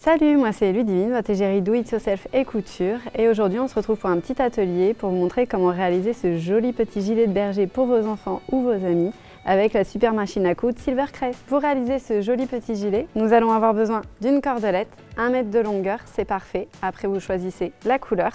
Salut, moi c'est Ludivine, votre égérie Do It Yourself et couture, et aujourd'hui on se retrouve pour un petit atelier pour vous montrer comment réaliser ce joli petit gilet de berger pour vos enfants ou vos amis avec la super machine à coudre Silvercrest. Pour réaliser ce joli petit gilet, nous allons avoir besoin d'une cordelette, 1 mètre de longueur, c'est parfait, après vous choisissez la couleur.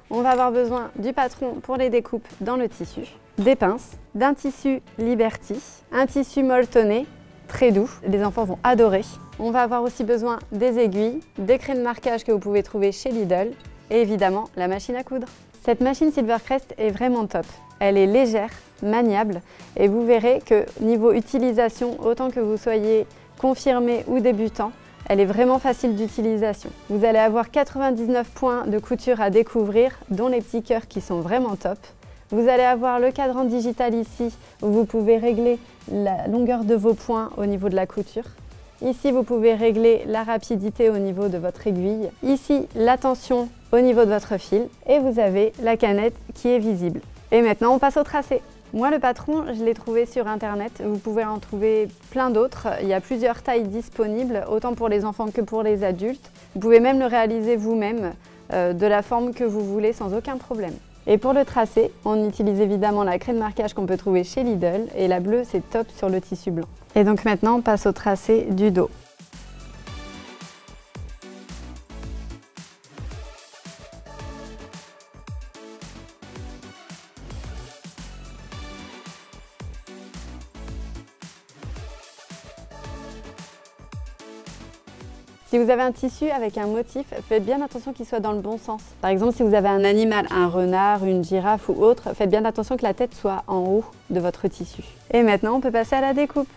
On va avoir besoin du patron pour les découpes dans le tissu, des pinces, d'un tissu Liberty, un tissu molletonné, très doux, les enfants vont adorer. On va avoir aussi besoin des aiguilles, des craies de marquage que vous pouvez trouver chez Lidl et évidemment la machine à coudre. Cette machine Silvercrest est vraiment top. Elle est légère, maniable et vous verrez que niveau utilisation, autant que vous soyez confirmé ou débutant, elle est vraiment facile d'utilisation. Vous allez avoir 99 points de couture à découvrir, dont les petits cœurs qui sont vraiment top. Vous allez avoir le cadran digital ici où vous pouvez régler la longueur de vos points au niveau de la couture. Ici, vous pouvez régler la rapidité au niveau de votre aiguille. Ici, la tension au niveau de votre fil. Et vous avez la canette qui est visible. Et maintenant, on passe au tracé. Moi, le patron, je l'ai trouvé sur Internet. Vous pouvez en trouver plein d'autres. Il y a plusieurs tailles disponibles, autant pour les enfants que pour les adultes. Vous pouvez même le réaliser vous-même de la forme que vous voulez sans aucun problème. Et pour le tracé, on utilise évidemment la craie de marquage qu'on peut trouver chez Lidl et la bleue c'est top sur le tissu blanc. Et donc maintenant on passe au tracé du dos. Si vous avez un tissu avec un motif, faites bien attention qu'il soit dans le bon sens. Par exemple, si vous avez un animal, un renard, une girafe ou autre, faites bien attention que la tête soit en haut de votre tissu. Et maintenant, on peut passer à la découpe.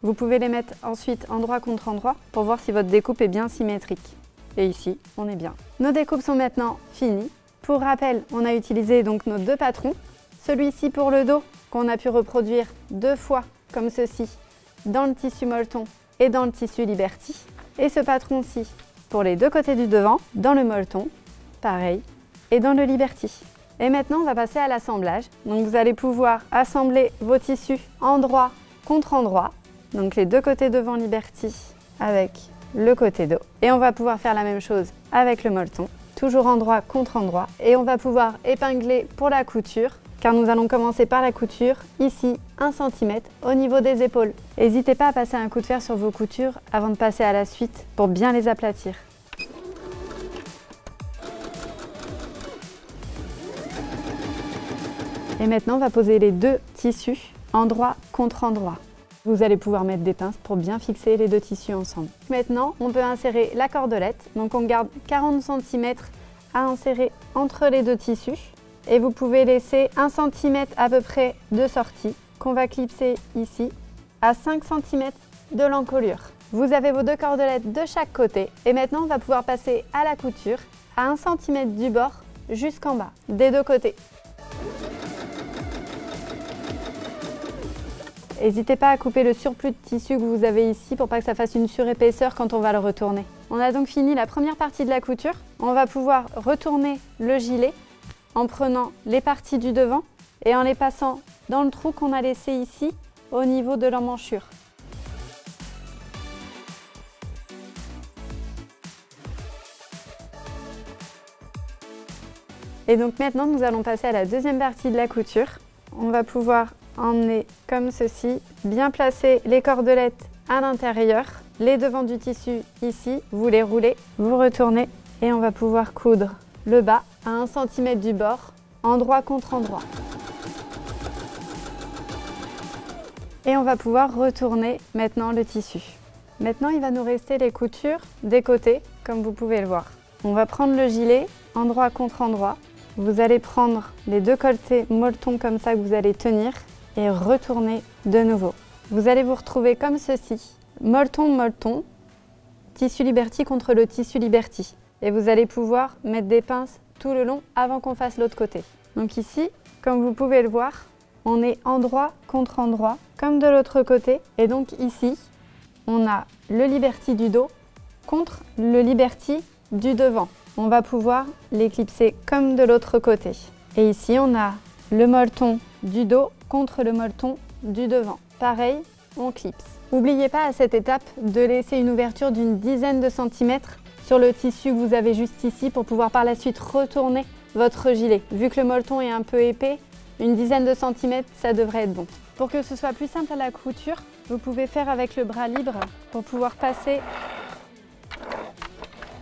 Vous pouvez les mettre ensuite endroit contre endroit pour voir si votre découpe est bien symétrique. Et ici, on est bien. Nos découpes sont maintenant finies. Pour rappel, on a utilisé donc nos deux patrons. Celui-ci pour le dos, qu'on a pu reproduire 2 fois, comme ceci, dans le tissu molleton et dans le tissu Liberty. Et ce patron-ci, pour les deux côtés du devant, dans le molleton, pareil, et dans le Liberty. Et maintenant, on va passer à l'assemblage. Donc vous allez pouvoir assembler vos tissus endroit contre endroit. Donc les deux côtés devant Liberty avec le côté dos. Et on va pouvoir faire la même chose avec le molleton, toujours endroit contre endroit. Et on va pouvoir épingler pour la couture, car nous allons commencer par la couture, ici 1 cm au niveau des épaules. N'hésitez pas à passer un coup de fer sur vos coutures avant de passer à la suite pour bien les aplatir. Et maintenant, on va poser les deux tissus endroit contre endroit. Vous allez pouvoir mettre des pinces pour bien fixer les deux tissus ensemble. Maintenant, on peut insérer la cordelette. Donc on garde 40 cm à insérer entre les deux tissus. Et vous pouvez laisser 1 cm à peu près de sortie qu'on va clipser ici à 5 cm de l'encolure. Vous avez vos deux cordelettes de chaque côté. Et maintenant, on va pouvoir passer à la couture à 1 cm du bord jusqu'en bas, des deux côtés. N'hésitez pas à couper le surplus de tissu que vous avez ici pour pas que ça fasse une surépaisseur quand on va le retourner. On a donc fini la première partie de la couture. On va pouvoir retourner le gilet en prenant les parties du devant et en les passant dans le trou qu'on a laissé ici au niveau de l'emmanchure. Et donc maintenant, nous allons passer à la deuxième partie de la couture. On va pouvoir emmener comme ceci, bien placer les cordelettes à l'intérieur, les devants du tissu ici, vous les roulez, vous retournez et on va pouvoir coudre le bas à 1 cm du bord, endroit contre endroit. Et on va pouvoir retourner maintenant le tissu. Maintenant, il va nous rester les coutures des côtés, comme vous pouvez le voir. On va prendre le gilet, endroit contre endroit. Vous allez prendre les deux côtés molleton comme ça que vous allez tenir et retourner de nouveau. Vous allez vous retrouver comme ceci, molleton, molleton, tissu Liberty contre le tissu Liberty. Et vous allez pouvoir mettre des pinces tout le long avant qu'on fasse l'autre côté. Donc ici, comme vous pouvez le voir, on est endroit contre endroit, comme de l'autre côté. Et donc ici, on a le Liberty du dos contre le Liberty du devant. on va pouvoir les clipser comme de l'autre côté. Et ici, on a le molleton du dos contre le molleton du devant. Pareil, on clipse. N'oubliez pas à cette étape de laisser une ouverture d'une dizaine de centimètres sur le tissu que vous avez juste ici pour pouvoir par la suite retourner votre gilet. Vu que le molleton est un peu épais, une dizaine de centimètres, ça devrait être bon. Pour que ce soit plus simple à la couture, vous pouvez faire avec le bras libre pour pouvoir passer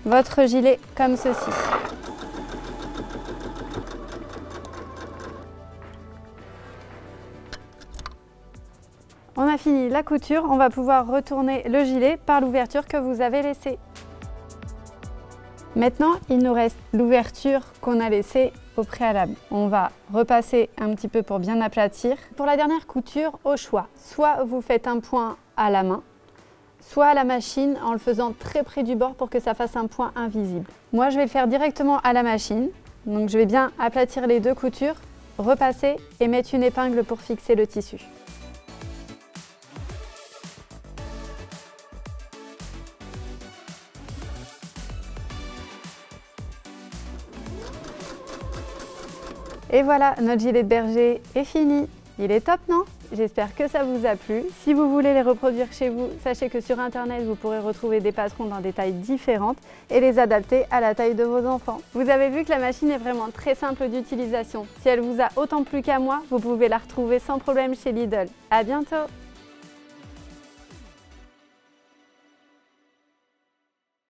votre gilet comme ceci. On a fini la couture, on va pouvoir retourner le gilet par l'ouverture que vous avez laissée. Maintenant, il nous reste l'ouverture qu'on a laissée au préalable. On va repasser un petit peu pour bien aplatir. Pour la dernière couture, au choix, soit vous faites un point à la main, soit à la machine en le faisant très près du bord pour que ça fasse un point invisible. Moi, je vais le faire directement à la machine. Donc, je vais bien aplatir les deux coutures, repasser et mettre une épingle pour fixer le tissu. Et voilà, notre gilet de berger est fini. Il est top, non? J'espère que ça vous a plu. Si vous voulez les reproduire chez vous, sachez que sur Internet, vous pourrez retrouver des patrons dans des tailles différentes et les adapter à la taille de vos enfants. Vous avez vu que la machine est vraiment très simple d'utilisation. Si elle vous a autant plu qu'à moi, vous pouvez la retrouver sans problème chez Lidl. À bientôt!